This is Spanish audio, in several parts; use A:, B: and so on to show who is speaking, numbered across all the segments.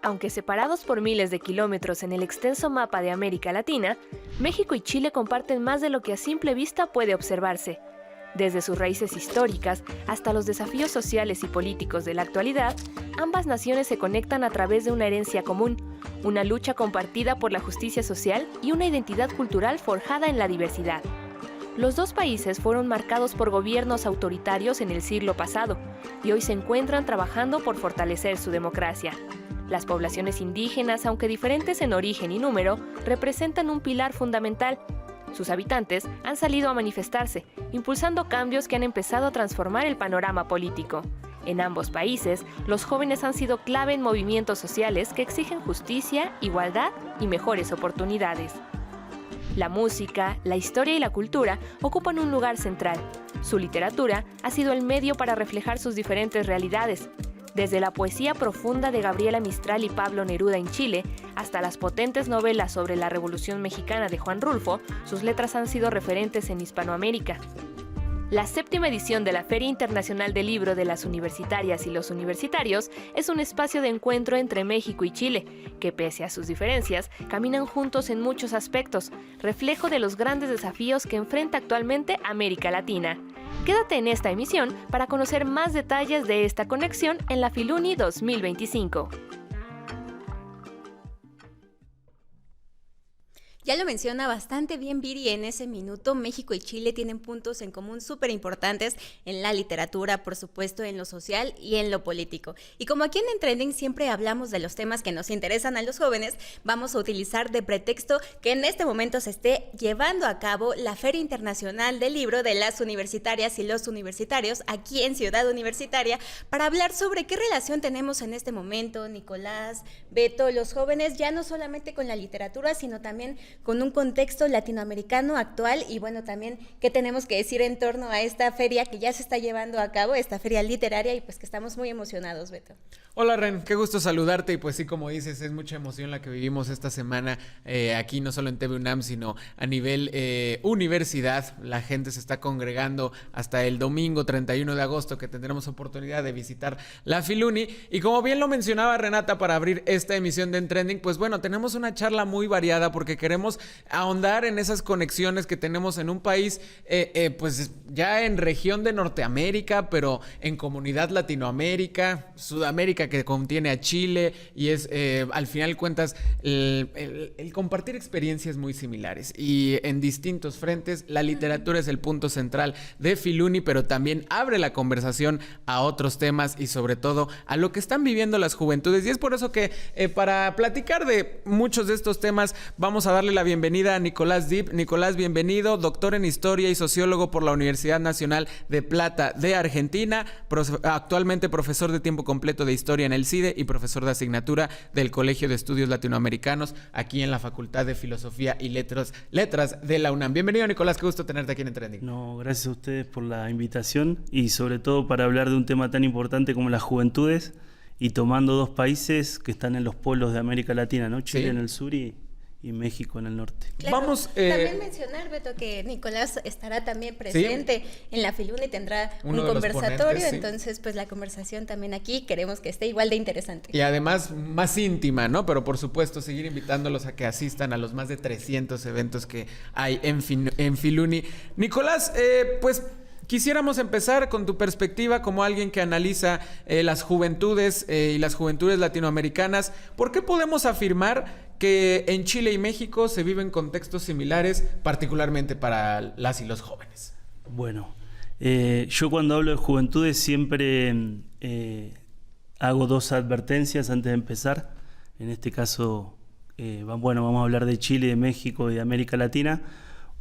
A: Aunque separados por miles de kilómetros en el extenso mapa de América Latina, México y Chile comparten más de lo que a simple vista puede observarse. Desde sus raíces históricas hasta los desafíos sociales y políticos de la actualidad, ambas naciones se conectan a través de una herencia común, una lucha compartida por la justicia social y una identidad cultural forjada en la diversidad. Los dos países fueron marcados por gobiernos autoritarios en el siglo pasado y hoy se encuentran trabajando por fortalecer su democracia. Las poblaciones indígenas, aunque diferentes en origen y número, representan un pilar fundamental. Sus habitantes han salido a manifestarse, impulsando cambios que han empezado a transformar el panorama político. En ambos países, los jóvenes han sido clave en movimientos sociales que exigen justicia, igualdad y mejores oportunidades. La música, la historia y la cultura ocupan un lugar central. Su literatura ha sido el medio para reflejar sus diferentes realidades. Desde la poesía profunda de Gabriela Mistral y Pablo Neruda en Chile, hasta las potentes novelas sobre la Revolución Mexicana de Juan Rulfo, sus letras han sido referentes en Hispanoamérica. La 7ª edición de la Feria Internacional del Libro de las Universitarias y los Universitarios es un espacio de encuentro entre México y Chile, que pese a sus diferencias, caminan juntos en muchos aspectos, reflejo de los grandes desafíos que enfrenta actualmente América Latina. Quédate en esta emisión para conocer más detalles de esta conexión en la Filuni 2025.
B: Ya lo menciona bastante bien Viri en ese minuto. México y Chile tienen puntos en común súper importantes en la literatura, por supuesto, en lo social y en lo político. Y como aquí en Trending siempre hablamos de los temas que nos interesan a los jóvenes, vamos a utilizar de pretexto que en este momento se esté llevando a cabo la Feria Internacional del Libro de las Universitarias y los Universitarios aquí en Ciudad Universitaria para hablar sobre qué relación tenemos en este momento, Nicolás, Beto, los jóvenes, ya no solamente con la literatura, sino también con un contexto latinoamericano actual y bueno, también qué tenemos que decir en torno a esta feria que ya se está llevando a cabo, esta feria literaria y pues que estamos muy emocionados, Beto.
C: Hola Ren, qué gusto saludarte y pues sí, como dices, es mucha emoción la que vivimos esta semana aquí no solo en TV UNAM, sino a nivel universidad. La gente se está congregando hasta el domingo 31 de agosto que tendremos oportunidad de visitar la Filuni y como bien lo mencionaba Renata para abrir esta emisión de En Trending, pues bueno, tenemos una charla muy variada porque queremos ahondar en esas conexiones que tenemos en un país pues ya en región de Norteamérica, pero en comunidad Latinoamérica, Sudamérica que contiene a Chile y es al final cuentas el compartir experiencias muy similares y en distintos frentes. La literatura es el punto central de Filuni, pero también abre la conversación a otros temas y sobre todo a lo que están viviendo las juventudes y es por eso que para platicar de muchos de estos temas vamos a darle la bienvenida a Nicolás Dip. Nicolás, bienvenido, doctor en Historia y sociólogo por la Universidad Nacional de Plata de Argentina, actualmente profesor de tiempo completo de Historia en el CIDE y profesor de asignatura del Colegio de Estudios Latinoamericanos aquí en la Facultad de Filosofía y Letras de la UNAM. Bienvenido, Nicolás, qué gusto tenerte aquí en Trending.
D: No, gracias a ustedes por la invitación y sobre todo para hablar de un tema tan importante como las juventudes y tomando dos países que están en los polos de América Latina, ¿no? Chile, ¿sí?, en el sur y México en el norte.
B: Claro,
C: vamos
B: también mencionar, Beto, que Nicolás estará también presente, ¿sí?, en la Filuni, tendrá un conversatorio, ponentes, ¿sí?, entonces pues la conversación también aquí queremos que esté igual de interesante.
C: Y además más íntima, ¿no? Pero por supuesto seguir invitándolos a que asistan a los más de 300 eventos que hay en Filuni. Nicolás, pues quisiéramos empezar con tu perspectiva como alguien que analiza las juventudes y las juventudes latinoamericanas. ¿Por qué podemos afirmar que en Chile y México se viven contextos similares, particularmente para las y los jóvenes?
D: Bueno, yo cuando hablo de juventudes siempre hago dos advertencias antes de empezar. En este caso, vamos a hablar de Chile, de México y de América Latina.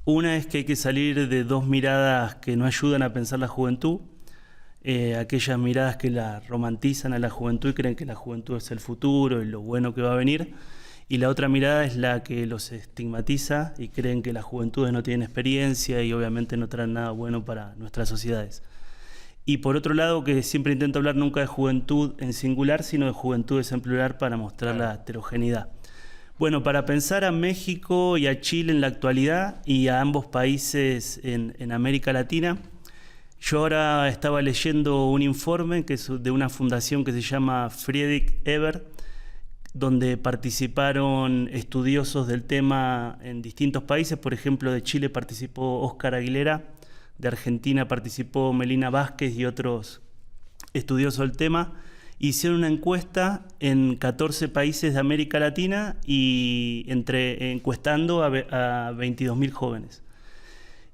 D: Una es que hay que salir de dos miradas que no ayudan a pensar la juventud, aquellas miradas que la romantizan a la juventud y creen que la juventud es el futuro y lo bueno que va a venir, y la otra mirada es la que los estigmatiza y creen que las juventudes no tienen experiencia y obviamente no traen nada bueno para nuestras sociedades. Y por otro lado, que siempre intento hablar nunca de juventud en singular, sino de juventudes en plural para mostrar la heterogeneidad. Bueno, para pensar a México y a Chile en la actualidad y a ambos países en América Latina, yo ahora estaba leyendo un informe que es de una fundación que se llama Friedrich Ebert, donde participaron estudiosos del tema en distintos países. Por ejemplo, de Chile participó Óscar Aguilera, de Argentina participó Melina Vázquez y otros estudiosos del tema. Hicieron una encuesta en 14 países de América Latina y encuestando a 22.000 jóvenes.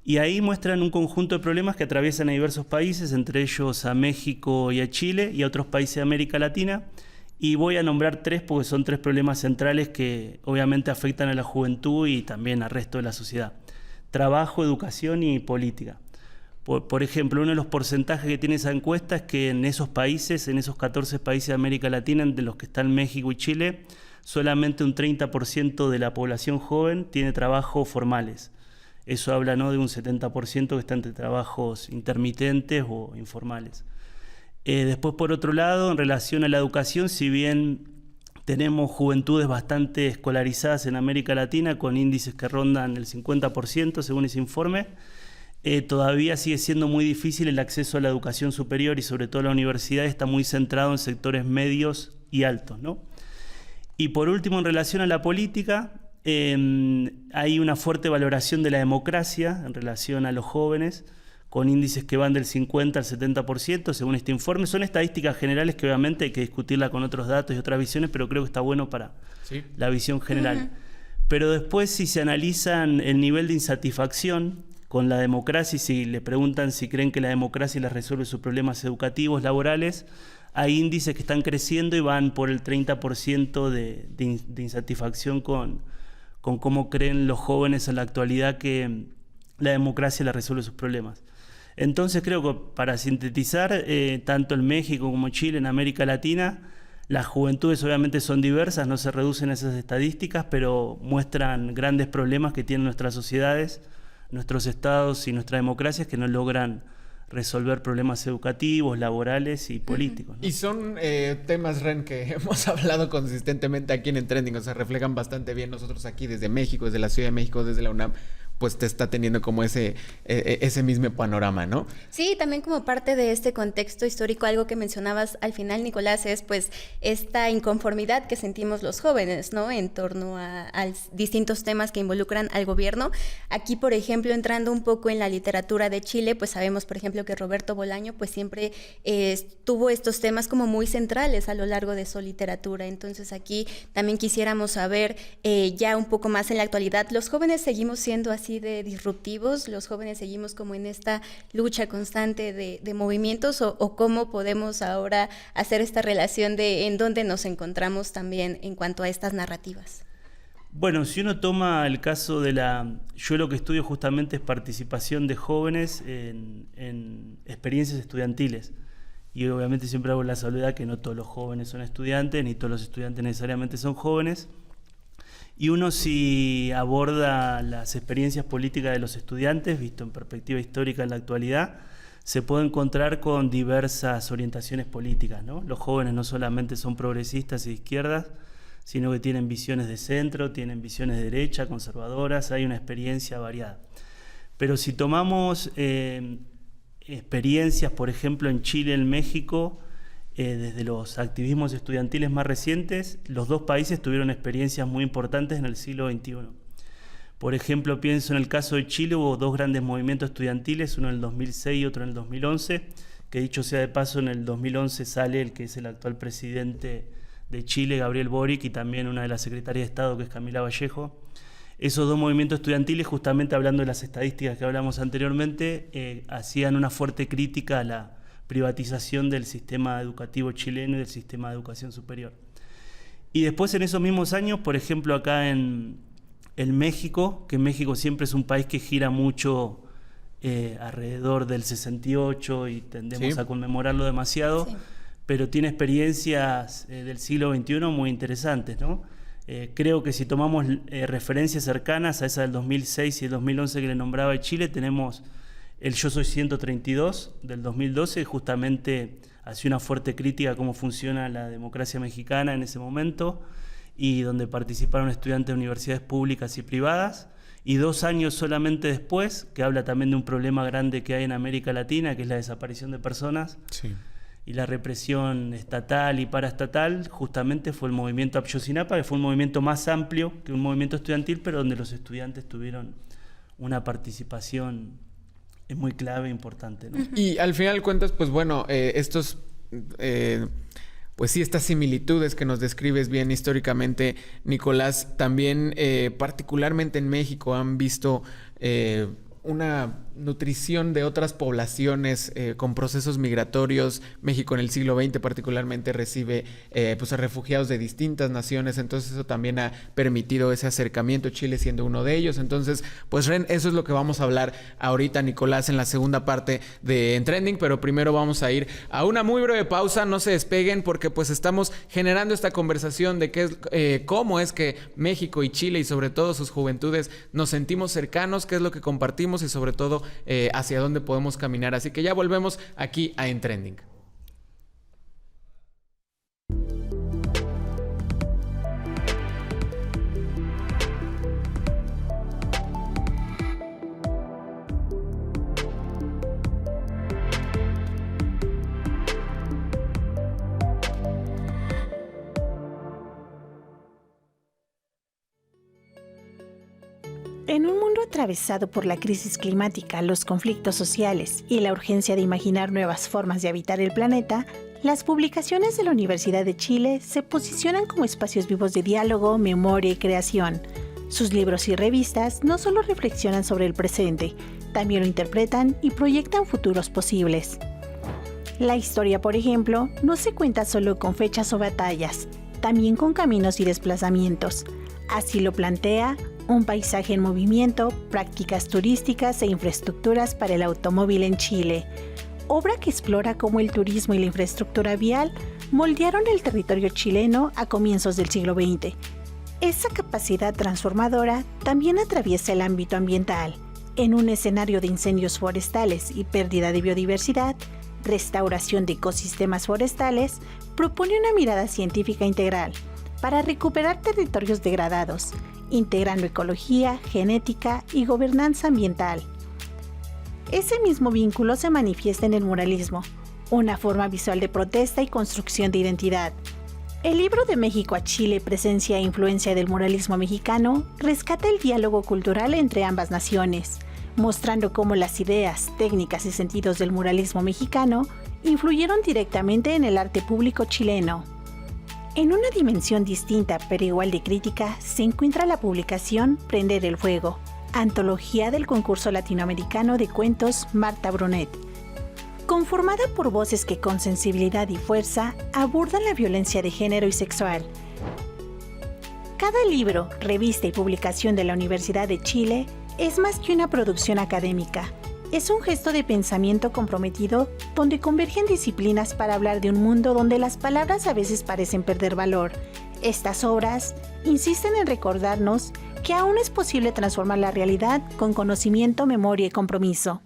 D: Y ahí muestran un conjunto de problemas que atraviesan a diversos países, entre ellos a México y a Chile y a otros países de América Latina. Y voy a nombrar 3 porque son 3 problemas centrales que obviamente afectan a la juventud y también al resto de la sociedad. Trabajo, educación y política. Por ejemplo, uno de los porcentajes que tiene esa encuesta es que en esos países, en esos 14 países de América Latina, entre los que están México y Chile, solamente un 30% de la población joven tiene trabajos formales. Eso habla, ¿no?, de un 70% que está entre trabajos intermitentes o informales. Después, por otro lado, en relación a la educación, si bien tenemos juventudes bastante escolarizadas en América Latina, con índices que rondan el 50% según ese informe, todavía sigue siendo muy difícil el acceso a la educación superior y sobre todo a la universidad está muy centrado en sectores medios y altos, ¿no? Y por último, en relación a la política, hay una fuerte valoración de la democracia en relación a los jóvenes, con índices que van del 50 al 70% según este informe. Son estadísticas generales que obviamente hay que discutirla con otros datos y otras visiones, pero creo que está bueno para la visión general. Pero después, si se analizan el nivel de insatisfacción con la democracia y si le preguntan si creen que la democracia les resuelve sus problemas educativos, laborales, hay índices que están creciendo y van por el 30% de insatisfacción con cómo creen los jóvenes en la actualidad que la democracia les resuelve sus problemas. Entonces creo que, para sintetizar, tanto en México como en Chile, en América Latina, las juventudes obviamente son diversas, no se reducen a esas estadísticas, pero muestran grandes problemas que tienen nuestras sociedades, nuestros estados y nuestras democracias, que no logran resolver problemas educativos, laborales y políticos, ¿no?
C: Y son temas, Ren, que hemos hablado consistentemente aquí en Trending, o sea, reflejan bastante bien nosotros aquí desde México, desde la Ciudad de México, desde la UNAM, pues te está teniendo como ese mismo panorama, ¿no?
B: Sí, también como parte de este contexto histórico, algo que mencionabas al final, Nicolás, es pues esta inconformidad que sentimos los jóvenes, ¿no?, en torno a distintos temas que involucran al gobierno. Aquí, por ejemplo, entrando un poco en la literatura de Chile, pues sabemos, por ejemplo, que Roberto Bolaño pues siempre tuvo estos temas como muy centrales a lo largo de su literatura. Entonces aquí también quisiéramos saber ya un poco más en la actualidad, ¿los jóvenes seguimos siendo así de disruptivos? ¿Los jóvenes seguimos como en esta lucha constante de movimientos o cómo podemos ahora hacer esta relación de en dónde nos encontramos también en cuanto a estas narrativas?
D: Bueno, si uno toma el caso de yo lo que estudio justamente es participación de jóvenes en experiencias estudiantiles. Y obviamente siempre hago la salvedad que no todos los jóvenes son estudiantes, ni todos los estudiantes necesariamente son jóvenes. Y uno, si aborda las experiencias políticas de los estudiantes, visto en perspectiva histórica en la actualidad, se puede encontrar con diversas orientaciones políticas, ¿no? Los jóvenes no solamente son progresistas y de izquierdas, sino que tienen visiones de centro, tienen visiones de derecha, conservadoras, hay una experiencia variada. Pero si tomamos experiencias, por ejemplo, en Chile, en México, desde los activismos estudiantiles más recientes, los dos países tuvieron experiencias muy importantes en el siglo XXI. Por ejemplo, pienso en el caso de Chile, hubo 2 grandes movimientos estudiantiles, uno en el 2006 y otro en el 2011, que dicho sea de paso, en el 2011 sale el que es el actual presidente de Chile, Gabriel Boric, y también una de las secretarias de Estado, que es Camila Vallejo. Esos 2 movimientos estudiantiles, justamente hablando de las estadísticas que hablamos anteriormente, hacían una fuerte crítica a la privatización del sistema educativo chileno y del sistema de educación superior. Y después, en esos mismos años, por ejemplo, acá en México, que México siempre es un país que gira mucho alrededor del 68 y tendemos a conmemorarlo demasiado, pero tiene experiencias del siglo XXI muy interesantes, ¿no? Creo que si tomamos referencias cercanas a esa del 2006 y el 2011 que le nombraba de Chile, tenemos el Yo Soy 132 del 2012, justamente hacía una fuerte crítica a cómo funciona la democracia mexicana en ese momento, y donde participaron estudiantes de universidades públicas y privadas. Y 2 años solamente después, que habla también de un problema grande que hay en América Latina, que es la desaparición de personas, y la represión estatal y paraestatal, justamente fue el movimiento Ayotzinapa, que fue un movimiento más amplio que un movimiento estudiantil, pero donde los estudiantes tuvieron una participación muy clave e importante, ¿no?
C: Y al final de cuentas, pues bueno, estos... pues sí, estas similitudes que nos describes bien históricamente, Nicolás, también particularmente en México han visto una nutrición de otras poblaciones con procesos migratorios. México en el siglo XX particularmente recibe pues a refugiados de distintas naciones, entonces eso también ha permitido ese acercamiento, Chile siendo uno de ellos. Entonces, pues Ren, eso es lo que vamos a hablar ahorita, Nicolás, en la segunda parte de En Trending, pero primero vamos a ir a una muy breve pausa, no se despeguen porque pues estamos generando esta conversación de qué es, cómo es que México y Chile y sobre todo sus juventudes nos sentimos cercanos, qué es lo que compartimos y sobre todo hacia dónde podemos caminar. Así que ya volvemos aquí a En Trending.
E: En un mundo atravesado por la crisis climática, los conflictos sociales y la urgencia de imaginar nuevas formas de habitar el planeta, las publicaciones de la Universidad de Chile se posicionan como espacios vivos de diálogo, memoria y creación. Sus libros y revistas no solo reflexionan sobre el presente, también lo interpretan y proyectan futuros posibles. La historia, por ejemplo, no se cuenta solo con fechas o batallas, también con caminos y desplazamientos. Así lo plantea Un paisaje en movimiento, prácticas turísticas e infraestructuras para el automóvil en Chile, obra que explora cómo el turismo y la infraestructura vial moldearon el territorio chileno a comienzos del siglo XX. Esa capacidad transformadora también atraviesa el ámbito ambiental. En un escenario de incendios forestales y pérdida de biodiversidad, restauración de ecosistemas forestales propone una mirada científica integral para recuperar territorios degradados, integrando ecología, genética y gobernanza ambiental. Ese mismo vínculo se manifiesta en el muralismo, una forma visual de protesta y construcción de identidad. El libro De México a Chile, presencia e influencia del muralismo mexicano, rescata el diálogo cultural entre ambas naciones, mostrando cómo las ideas, técnicas y sentidos del muralismo mexicano influyeron directamente en el arte público chileno. En una dimensión distinta pero igual de crítica se encuentra la publicación Prender el Fuego, antología del concurso latinoamericano de cuentos Marta Brunet. Conformada por voces que con sensibilidad y fuerza abordan la violencia de género y sexual. Cada libro, revista y publicación de la Universidad de Chile es más que una producción académica. Es un gesto de pensamiento comprometido donde convergen disciplinas para hablar de un mundo donde las palabras a veces parecen perder valor. Estas obras insisten en recordarnos que aún es posible transformar la realidad con conocimiento, memoria y compromiso.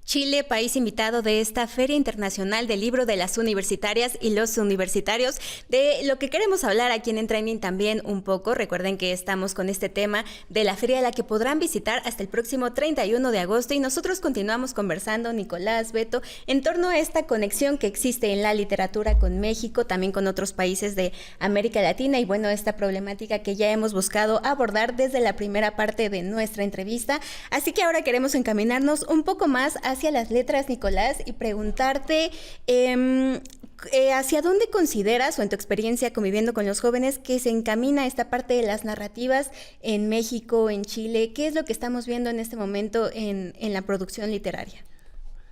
B: Chile, país invitado de esta Feria Internacional del Libro de las Universitarias y los Universitarios, de lo que queremos hablar aquí en Trending también un poco. Recuerden que estamos con este tema de la feria, la que podrán visitar hasta el próximo 31 de agosto y nosotros continuamos conversando, Nicolás, Beto, en torno a esta conexión que existe en la literatura con México, también con otros países de América Latina y bueno, esta problemática que ya hemos buscado abordar desde la primera parte de nuestra entrevista. Así que ahora queremos encaminarnos un poco más hacia las letras, Nicolás, y preguntarte hacia dónde consideras, o en tu experiencia conviviendo con los jóvenes, que se encamina esta parte de las narrativas en México, en Chile. ¿Qué es lo que estamos viendo en este momento en la producción literaria?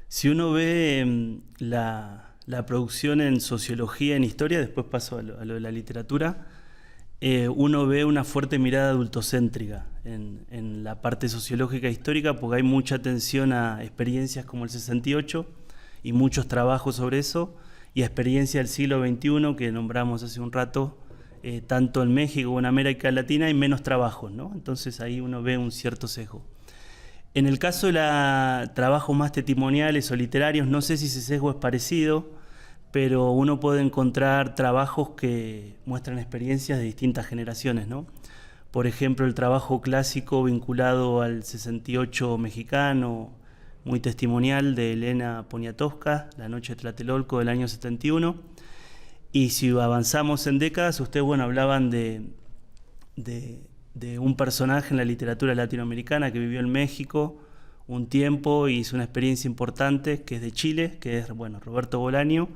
D: Si uno ve la producción en sociología, en historia, después paso a lo de la literatura, uno ve una fuerte mirada adultocéntrica en la parte sociológica e histórica, porque hay mucha atención a experiencias como el 68 y muchos trabajos sobre eso, y a experiencias del siglo XXI que nombramos hace un rato, tanto en México como en América Latina hay menos trabajos, ¿no? Entonces ahí uno ve un cierto sesgo. En el caso de trabajos más testimoniales o literarios, no sé si ese sesgo es parecido, pero uno puede encontrar trabajos que muestran experiencias de distintas generaciones, ¿no? Por ejemplo, el trabajo clásico vinculado al 68 mexicano, muy testimonial de Elena Poniatowska, La noche de Tlatelolco del año 71. Y si avanzamos en décadas, ustedes hablaban de un personaje en la literatura latinoamericana que vivió en México un tiempo y hizo una experiencia importante, que es de Chile, que es Roberto Bolaño.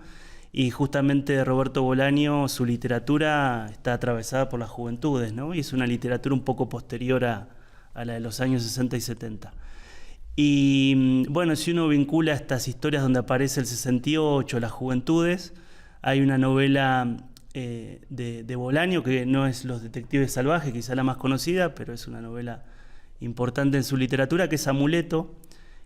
D: Y justamente Roberto Bolaño, su literatura está atravesada por las juventudes, ¿no? Y es una literatura un poco posterior a la de los años 60 y 70. Y si uno vincula estas historias donde aparece el 68, las juventudes, hay una novela de Bolaño que no es Los detectives salvajes, quizá la más conocida, pero es una novela importante en su literatura, que es Amuleto.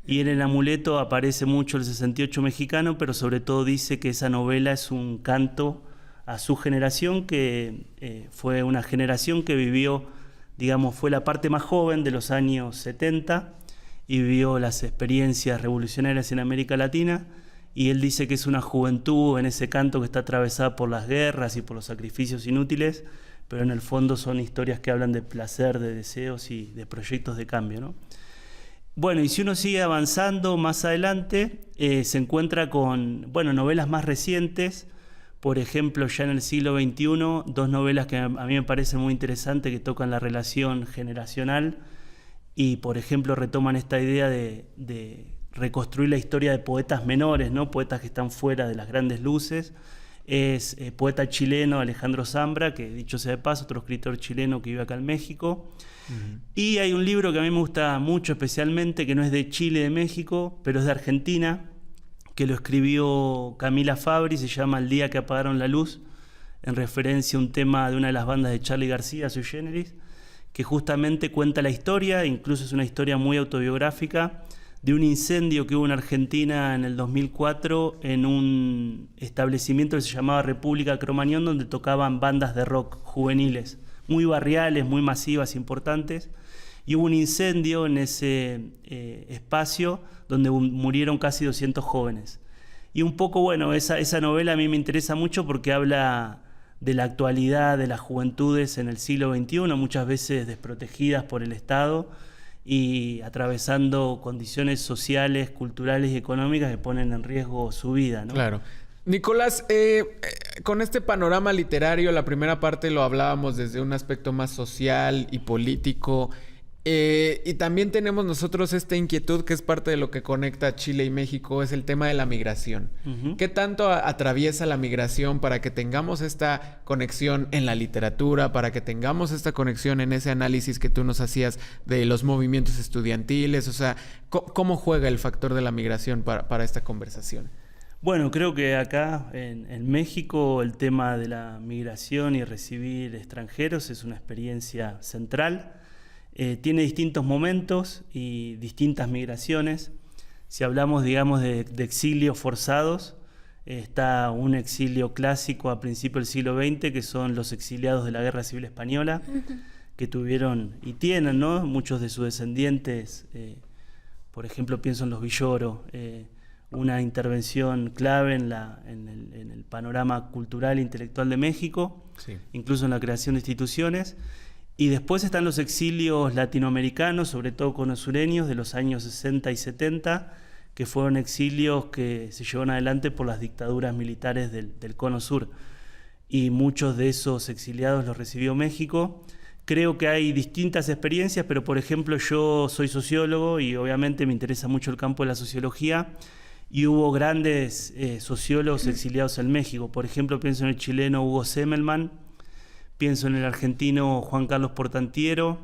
D: Y en el Amuleto aparece mucho el 68 mexicano, pero sobre todo dice que esa novela es un canto a su generación, que fue una generación que vivió, fue la parte más joven de los años 70 y vivió las experiencias revolucionarias en América Latina. Y él dice que es una juventud en ese canto que está atravesada por las guerras y por los sacrificios inútiles, pero en el fondo son historias que hablan de placer, de deseos y de proyectos de cambio, ¿no? Y si uno sigue avanzando más adelante, se encuentra con novelas más recientes. Por ejemplo, ya en el siglo XXI, dos novelas que a mí me parecen muy interesantes, que tocan la relación generacional y, por ejemplo, retoman esta idea de reconstruir la historia de poetas menores, ¿no? Poetas que están fuera de las grandes luces. Es poeta chileno Alejandro Zambra, que dicho sea de paso, otro escritor chileno que vive acá en México. Y hay un libro que a mí me gusta mucho especialmente, que no es de Chile, de México, pero es de Argentina, que lo escribió Camila Fabri, se llama El día que apagaron la luz, en referencia a un tema de una de las bandas de Charly García, Sui Generis, que justamente cuenta la historia, incluso es una historia muy autobiográfica, de un incendio que hubo en Argentina en el 2004 en un establecimiento que se llamaba República Cromañón, donde tocaban bandas de rock juveniles, muy barriales, muy masivas, importantes. Y hubo un incendio en ese espacio donde murieron casi 200 jóvenes. Y un poco, esa novela a mí me interesa mucho porque habla de la actualidad de las juventudes en el siglo XXI, muchas veces desprotegidas por el Estado y atravesando condiciones sociales, culturales y económicas que ponen en riesgo su vida, ¿no?
C: Claro. Nicolás, con este panorama literario, la primera parte lo hablábamos desde un aspecto más social y político, y también tenemos nosotros esta inquietud que es parte de lo que conecta Chile y México, es el tema de la migración.
D: Uh-huh.
C: ¿Qué tanto atraviesa la migración para que tengamos esta conexión en la literatura, para que tengamos esta conexión en ese análisis que tú nos hacías de los movimientos estudiantiles? O sea, ¿cómo juega el factor de la migración para esta conversación?
D: Creo que acá en México el tema de la migración y recibir extranjeros es una experiencia central. Tiene distintos momentos y distintas migraciones. Si hablamos, de exilios forzados, está un exilio clásico a principios del siglo XX, que son los exiliados de la Guerra Civil Española, que tuvieron y tienen, ¿no?, muchos de sus descendientes. Por ejemplo, pienso en los Villoro, una intervención clave en el panorama cultural e intelectual de México, sí, incluso en la creación de instituciones. Y después están los exilios latinoamericanos, sobre todo con los sureños, de los años 60 y 70, que fueron exilios que se llevaron adelante por las dictaduras militares del Cono Sur. Y muchos de esos exiliados los recibió México. Creo que hay distintas experiencias, pero por ejemplo yo soy sociólogo y obviamente me interesa mucho el campo de la sociología, y hubo grandes sociólogos exiliados en México. Por ejemplo, pienso en el chileno Hugo Semmelman, pienso en el argentino Juan Carlos Portantiero,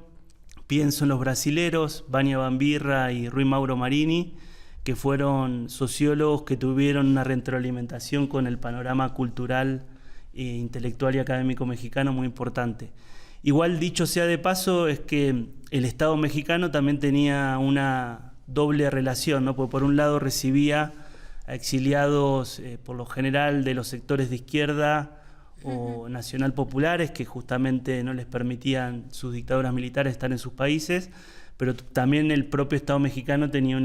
D: pienso en los brasileros Vania Bambirra y Rui Mauro Marini, que fueron sociólogos que tuvieron una retroalimentación con el panorama cultural, intelectual y académico mexicano muy importante. Igual, dicho sea de paso, es que el Estado mexicano también tenía una doble relación, ¿no? Porque por un lado recibía a exiliados por lo general de los sectores de izquierda o nacional populares, que justamente no les permitían sus dictaduras militares estar en sus países, pero también el propio Estado mexicano tenía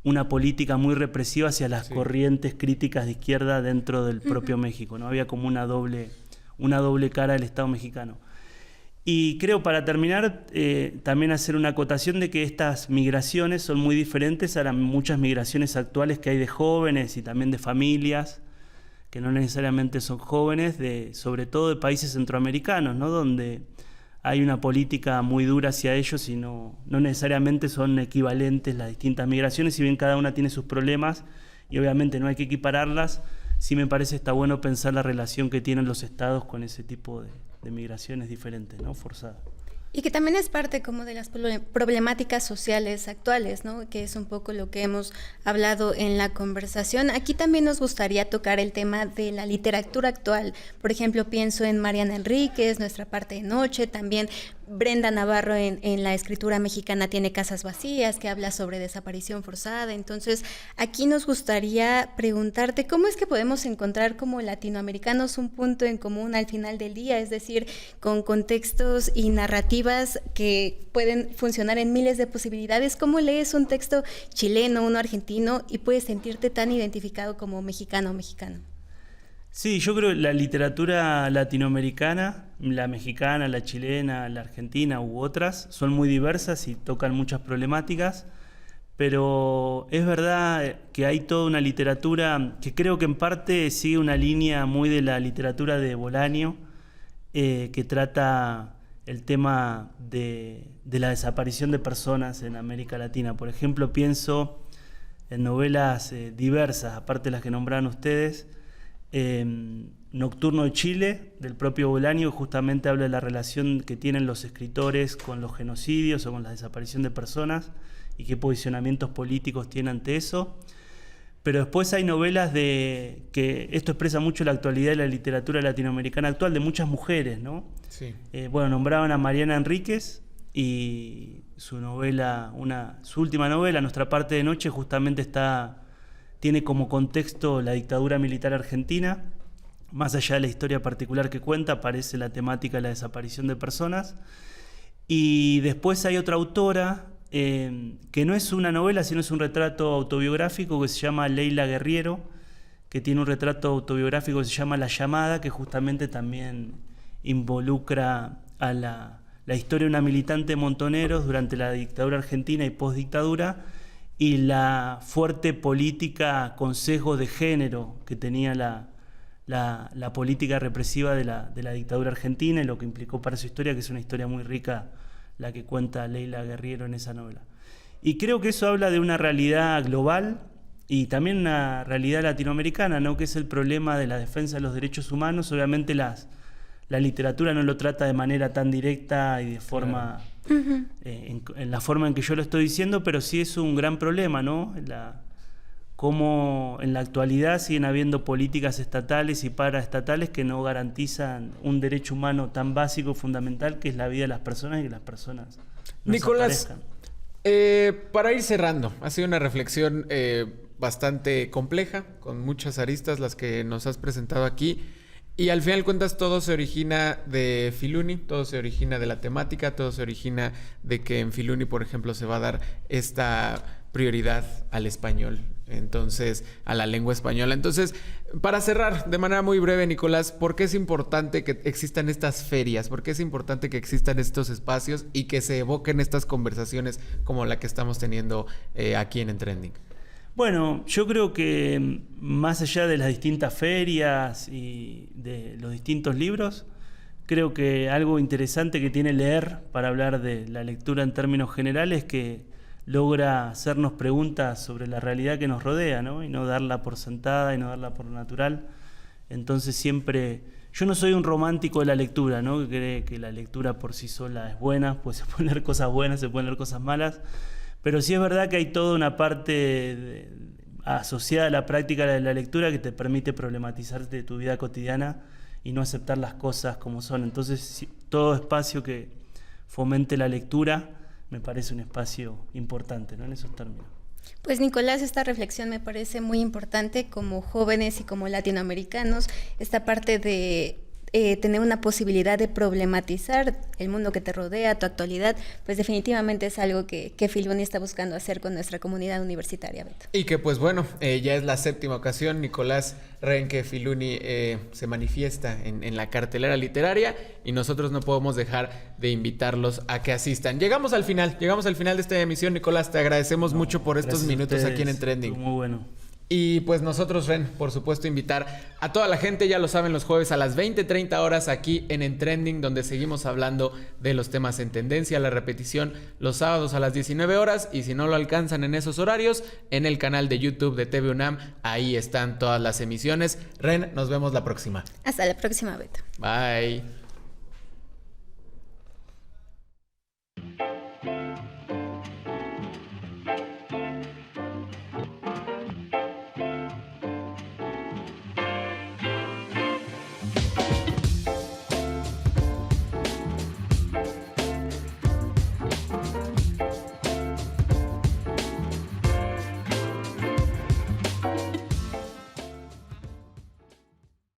D: una política muy represiva hacia las corrientes críticas de izquierda dentro del propio México, ¿no? Había como una doble cara del Estado mexicano. Y creo, para terminar, también hacer una acotación de que estas migraciones son muy diferentes a las muchas migraciones actuales que hay de jóvenes y también de familias, que no necesariamente son jóvenes, sobre todo de países centroamericanos, ¿no? Donde hay una política muy dura hacia ellos y no necesariamente son equivalentes las distintas migraciones, si bien cada una tiene sus problemas y obviamente no hay que equipararlas. Sí me parece está bueno pensar la relación que tienen los estados con ese tipo de migraciones diferentes, ¿no? Forzadas.
B: Y que también es parte como de las problemáticas sociales actuales, ¿no? Que es un poco lo que hemos hablado en la conversación. Aquí también nos gustaría tocar el tema de la literatura actual. Por ejemplo, pienso en Mariana Enríquez, Nuestra parte de noche, también Brenda Navarro en la escritura mexicana tiene Casas vacías, que habla sobre desaparición forzada. Entonces, aquí nos gustaría preguntarte, ¿cómo es que podemos encontrar como latinoamericanos un punto en común al final del día? Es decir, con contextos y narrativas que pueden funcionar en miles de posibilidades. ¿Cómo lees un texto chileno, uno argentino, y puedes sentirte tan identificado como mexicano o mexicano?
D: Sí, yo creo que la literatura latinoamericana, la mexicana, la chilena, la argentina u otras, son muy diversas y tocan muchas problemáticas, pero es verdad que hay toda una literatura que creo que en parte sigue una línea muy de la literatura de Bolaño, que trata el tema de la desaparición de personas en América Latina. Por ejemplo, pienso en novelas diversas, aparte de las que nombraron ustedes. Nocturno de Chile, del propio Bolaño, justamente habla de la relación que tienen los escritores con los genocidios o con la desaparición de personas y qué posicionamientos políticos tienen ante eso. Pero después hay novelas que esto expresa mucho la actualidad de la literatura latinoamericana actual, de muchas mujeres, ¿no?
C: Sí.
D: Bueno, nombraban a Mariana Enríquez y su última novela, Nuestra parte de noche, justamente tiene como contexto la dictadura militar argentina. Más allá de la historia particular que cuenta, aparece la temática de la desaparición de personas. Y después hay otra autora, que no es una novela, sino es un retrato autobiográfico, que se llama Leila Guerriero, que tiene un retrato autobiográfico que se llama La llamada, que justamente también involucra a la historia de una militante de Montoneros durante la dictadura argentina y postdictadura, y la fuerte política con sesgo de género que tenía la política represiva de la dictadura argentina y lo que implicó para su historia, que es una historia muy rica la que cuenta Leila Guerriero en esa novela. Y creo que eso habla de una realidad global y también una realidad latinoamericana, ¿no? Que es el problema de la defensa de los derechos humanos. Obviamente la literatura no lo trata de manera tan directa y de forma... Claro. En la forma en que yo lo estoy diciendo, pero sí es un gran problema, ¿no? Cómo en la actualidad siguen habiendo políticas estatales y paraestatales que no garantizan un derecho humano tan básico, fundamental, que es la vida de las personas y que las personas no
C: Nicolás,
D: desaparezcan.
C: Para ir cerrando, ha sido una reflexión bastante compleja, con muchas aristas las que nos has presentado aquí. Y al final de cuentas todo se origina de Filuni, todo se origina de la temática, todo se origina de que en Filuni, por ejemplo, se va a dar esta prioridad al español, entonces a la lengua española. Entonces, para cerrar de manera muy breve, Nicolás, ¿por qué es importante que existan estas ferias? ¿Por qué es importante que existan estos espacios y que se evoquen estas conversaciones como la que estamos teniendo aquí en Trending?
D: Bueno, yo creo que más allá de las distintas ferias y de los distintos libros, creo que algo interesante que tiene leer para hablar de la lectura en términos generales es que logra hacernos preguntas sobre la realidad que nos rodea, ¿no? Y no darla por sentada y no darla por natural. Entonces siempre... Yo no soy un romántico de la lectura, ¿no? Que cree que la lectura por sí sola es buena, pues se pueden leer cosas buenas, se pueden leer cosas malas. Pero sí es verdad que hay toda una parte asociada a la práctica de la lectura que te permite problematizarte de tu vida cotidiana y no aceptar las cosas como son. Entonces, todo espacio que fomente la lectura me parece un espacio importante, ¿no? En esos términos.
B: Pues Nicolás, esta reflexión me parece muy importante como jóvenes y como latinoamericanos, esta parte de tener una posibilidad de problematizar el mundo que te rodea, tu actualidad, pues definitivamente es algo que Filuni está buscando hacer con nuestra comunidad universitaria, Beto.
C: Y que pues bueno, ya es la 7ª ocasión, Nicolás Renke Filuni se manifiesta en la cartelera literaria y nosotros no podemos dejar de invitarlos a que asistan. Llegamos al final de esta emisión, Nicolás, te agradecemos mucho por estos minutos aquí en Trending.
D: Muy bueno.
C: Y pues nosotros, Ren, por supuesto, invitar a toda la gente, ya lo saben, los jueves a las 20:30 horas aquí en Trending, donde seguimos hablando de los temas en tendencia, la repetición los sábados a las 19 horas, y si no lo alcanzan en esos horarios, en el canal de YouTube de TV UNAM, ahí están todas las emisiones. Ren, nos vemos la próxima.
B: Hasta la próxima, Beto.
C: Bye.